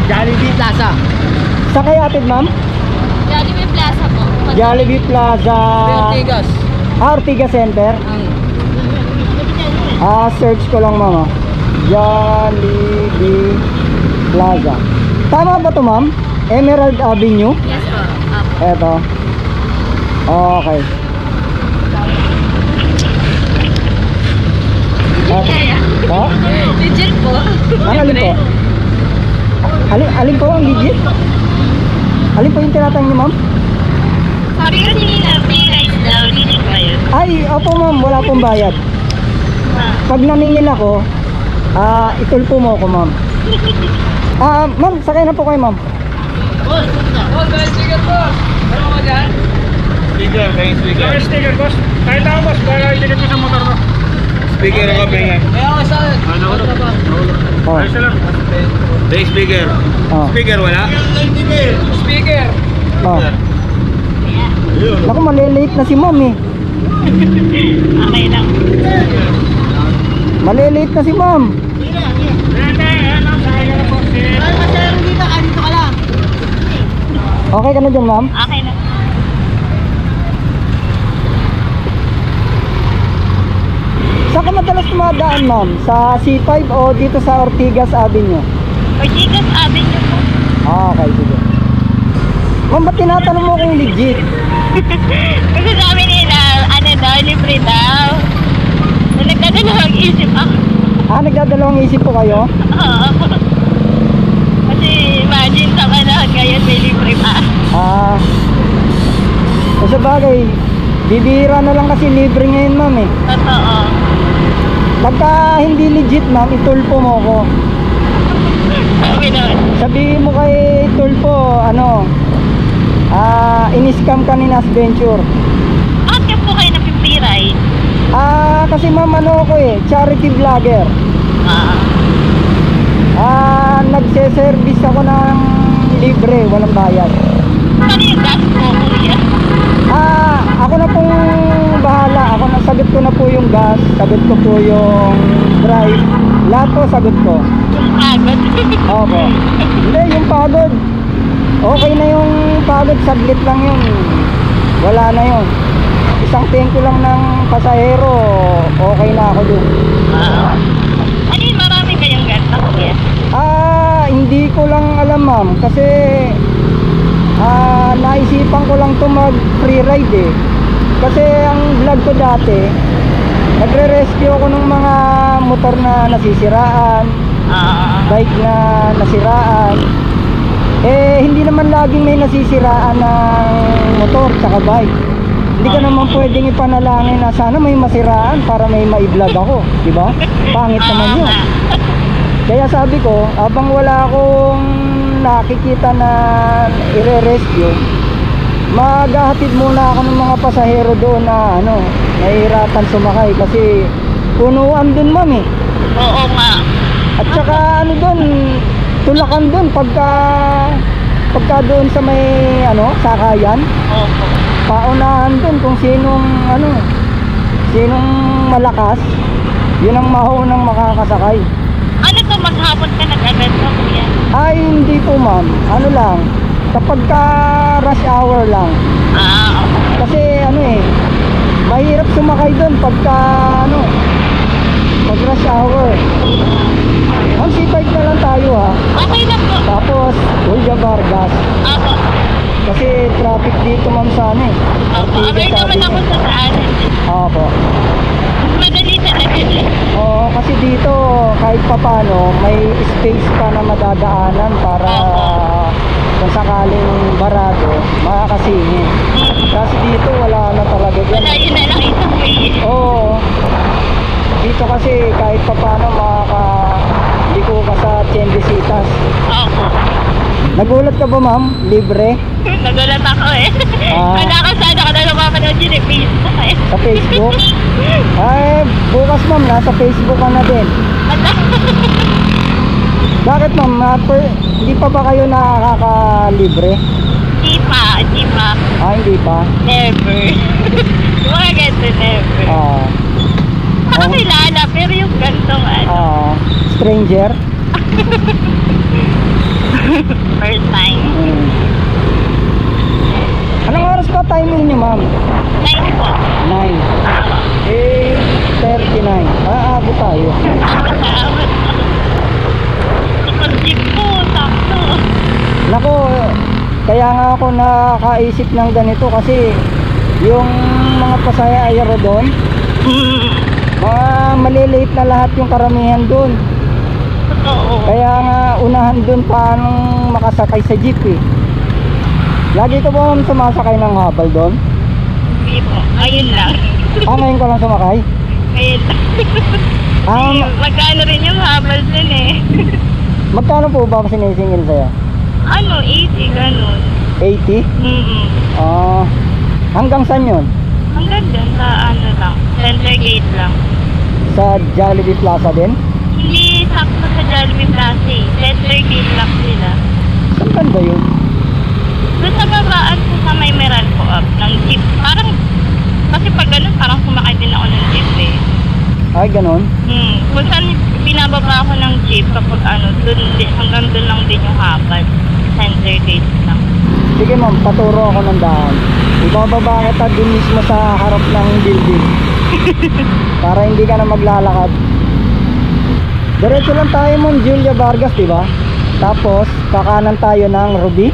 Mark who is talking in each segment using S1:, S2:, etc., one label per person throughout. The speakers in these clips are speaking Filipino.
S1: Jollibee Plaza.
S2: Saan kayo atid, ma'am?
S3: Jollibee Plaza po.
S2: Jollibee Plaza.
S1: Ortigas.
S2: Ortigas Center. Search ko lang, ma'am. Jollibee Plaza. Tama ba to, ma'am? Emerald Avenue?
S3: Yes po.
S2: Eto. Okay. Ha?
S3: Legit po.
S2: Ang alin po? Alin po ang legit? Alin po yung tinatang niyo, ma'am?
S3: Sabi kasi nila, free rice daw. Legit ba yun?
S2: Ay, opo ma'am, wala pong bayad. Pag naningil ako, itulpo mo ako, ma'am. Ma'am, sakay na po kayo, ma'am.
S1: Boss, sticker boss. Ano mo dyan?
S4: Speaker, kayong speaker.
S5: Kaya sticker, boss. Kahit ako, boss, kaya sticker ko sa motor ko.
S4: Speaker ako, pengen.
S1: Kaya ako sa...
S4: Ano ko?
S2: Oh.
S5: Ayos lang.
S4: Kayong speaker.
S2: Oh.
S4: Speaker, wala?
S1: Speaker.
S2: Oh. Naku, malilate na si ma'am eh.
S3: Okay lang.
S2: Malilate na si ma'am. Okay ka na dyan, ma'am?
S3: Okay na.
S2: Saan ka madalas tumadaan, ma'am? Sa C5 o dito sa Ortigas Avenue?
S3: Ortigas Avenue po.
S2: Okay, sige. Ma'am, ba't tinatanong mo kung legit?
S3: Kasi sabi nila, ano daw, libre daw. Nagdadalawang isip ako.
S2: Nagdadalawang isip po kayo?
S3: Oo. Kasi imagine sa panahon ngayon may libre pa.
S2: Sa bagay, bibira na lang kasi libre ngayon, ma'am eh.
S3: Totoo.
S2: Pagka hindi legit, ma'am, itulpo mo ko.
S3: Sabi naman.
S2: Sabihin mo kay Tulpo, in-scam ka ni Nas Venture.
S3: Bakit po kayo napipiray?
S2: Kasi ma'am, ako charity vlogger. Nagse-service ako ng libre, walang bayad.
S3: Ano yung gas po, kuya?
S2: Ako na pong bahala. Ako na, sagot ko na po yung gas, sagot ko po yung drive. Lahat po sagot ko.
S3: Yung pagod.
S2: Opo. Hindi, yung pagod. Okay na yung pagod, saglit lang yun. Wala na yun. Isang tengko lang ng pasahero, okay na ako dun.
S3: Ano yung marami kayong ganta, kuya?
S2: Hindi ko lang alam, ma'am. Kasi naisipan ko lang to mag free ride eh. Kasi ang vlog ko dati, nagre-rescue ako ng mga motor na nasisiraan, bike na nasiraan. Hindi naman laging may nasisiraan ng motor tsaka bike. Hindi ka naman pwedeng ipanalangin na sana may masiraan para may ma-vlog ako, di ba? Pangit naman yun. Kaya sabi ko, habang wala akong nakikita na ire-rescue, maghahatid muna ako ng mga pasahero doon na nahihirapan sumakay kasi punuan dun, ma'am eh.
S3: Oo nga.
S2: At saka doon, tulakan doon pagka doon sa may sakayan.
S3: Opo.
S2: Paunahan doon kung sinong malakas, yun ang maunang makakasakay.
S3: Ano to, maghapon ka nag-event mo, kuya?
S2: Ay, hindi po, ma'am. Kapag ka rush hour lang.
S3: Okay.
S2: Kasi mahirap sumakay doon pagka pag rush hour. Ang C5 na lang tayo, ha.
S3: Okay lang po.
S2: Tapos Julia Vargas.
S3: Apo.
S2: Kasi traffic dito, ma'am, sana eh.
S3: Apo. Aware naman ako sa saan.
S2: Opo.
S3: Madali talaga eh.
S2: Oo, kasi dito kahit papano may space pa na madadaanan para kung sakaling barado makakasingin. Kasi dito wala na talaga dyan.
S3: Wala, yun na lang isang way.
S2: Oo. Dito kasi kahit papano makakaliko ka sa Tiendesitas.
S3: Opo.
S2: Nagulat ka ba, ma'am? Libre?
S3: Nagulat ako eh. Wala ka sana ka na lumapanood yun eh. Facebook eh.
S2: Sa Facebook? Ay, bukas, ma'am, nasa Facebook ka na din. Bakit, ma'am? Hindi pa ba kayo nakakalibre?
S3: Di pa.
S2: Hindi pa?
S3: Never. Yung mga ganito, never. Nakakilala, pero yung gantong
S2: stranger?
S3: First time.
S2: Anong oras pa timing niyo, ma'am?
S3: 9 po.
S2: 9. 8:39. Aabot tayo.
S3: Awat. Kapag jeep po, sakto.
S2: Nako, kaya nga ako nakaisip ng ganito kasi yung mga pasahero doon, mga maliliit na lahat yung karamihan doon.
S3: Totoo.
S2: Kaya nga unahan doon paano makasakay sa jeep eh. Lagi ko ba sumasakay ng habal doon?
S3: Hindi po. Ayun lang.
S2: Ngayon ko lang sumakay.
S3: Ayun lang. Magkano rin yung habal dun eh.
S2: Magkano po ba sinisingil sa'yo?
S3: Ano, 80, ganun.
S2: 80? Hanggang saan yun?
S3: Hanggang dyan sa ano lang, center gate lang.
S2: Sa Jollibee Plaza din?
S3: Hindi sakto sa Jollibee Plaza eh. Center gate lang sila.
S2: Saan banda yun?
S3: Doon sa babaan po sa may Meralco up ng jeep. Parang, kasi pag ganun, parang sumakay din ako ng jeep eh.
S2: Ay, ganon?
S3: Kung saan binababa ako ng jeep kapag ano, hanggang doon lang din yung habal. Center gate lang.
S2: Sige ma'am, paturo ako ng daan. Ibababa kita dun mismo sa harap ng building. Para hindi ka na maglalakad. Diretso lang tayo ma'am, Julia Vargas, diba? Tapos, kakanan tayo ng Ruby.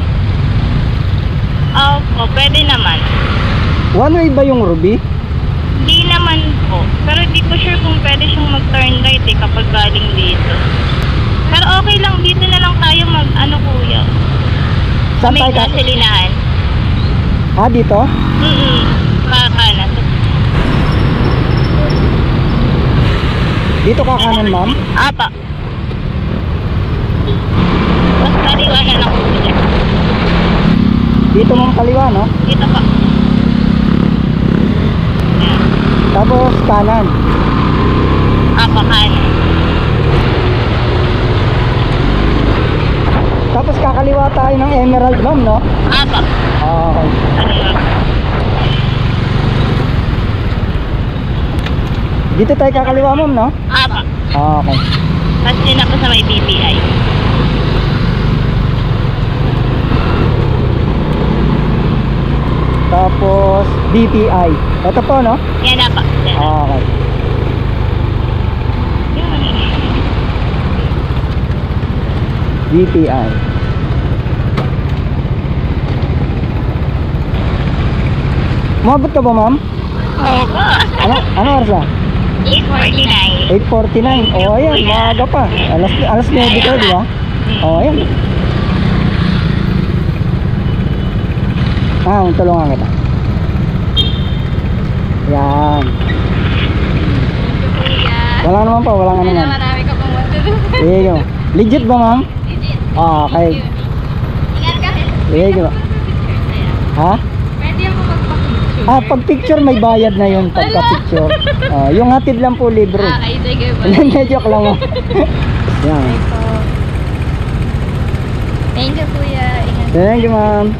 S3: Opo, pwede naman.
S2: One way ba yung Ruby?
S3: Hindi naman po. Pero di ko sure kung pwede siyang mag-turn right eh kapag galing dito. Pero okay lang, dito na lang tayo mag-ano kuya.
S2: Saan
S3: May
S2: tayo ka?
S3: gasolinahan.
S2: Dito?
S3: Kakanan.
S2: Dito kakanan ma'am?
S3: Apa. Mas kaliwa na lang kuya.
S2: Dito ma'am kaliwa, no?
S3: Dito pa. Ayan.
S2: Tapos kanan.
S3: Apa kanan.
S2: Tapos kakaliwa tayo ng Emerald ma'am, no?
S3: Apa.
S2: Okay.
S3: Kaliwa.
S2: Dito tayo kakaliwa ma'am, no?
S3: Apa.
S2: Okay.
S3: Tapos din ako sa may BPI.
S2: Tapos BPI. Ito po, no?
S3: Yan apa. Yan.
S2: Okay. BPI. Umabot ka ba ma'am?
S3: Opo.
S2: Ano oras na?
S3: 8:49.
S2: 8:49. Oh, ayan, maaga pa. Alas 9 ka, di ba? Oh, ayan. Tulungan kita. Yan. Wala naman pa, wala nga naman.
S3: Marami ka pang
S2: Iyo. Legit ba ma'am? Okay.
S3: Ingat ka.
S2: Iyo. Ha?
S3: Pwede ako magpapicture.
S2: Pag picture may bayad na yun pagka picture. Yung hatid lang po libre.
S3: Ay, sige ba?
S2: Hindi, joke lang mo. Yan.
S3: Thank you, kuya. Ingat.
S2: Thank you ma'am.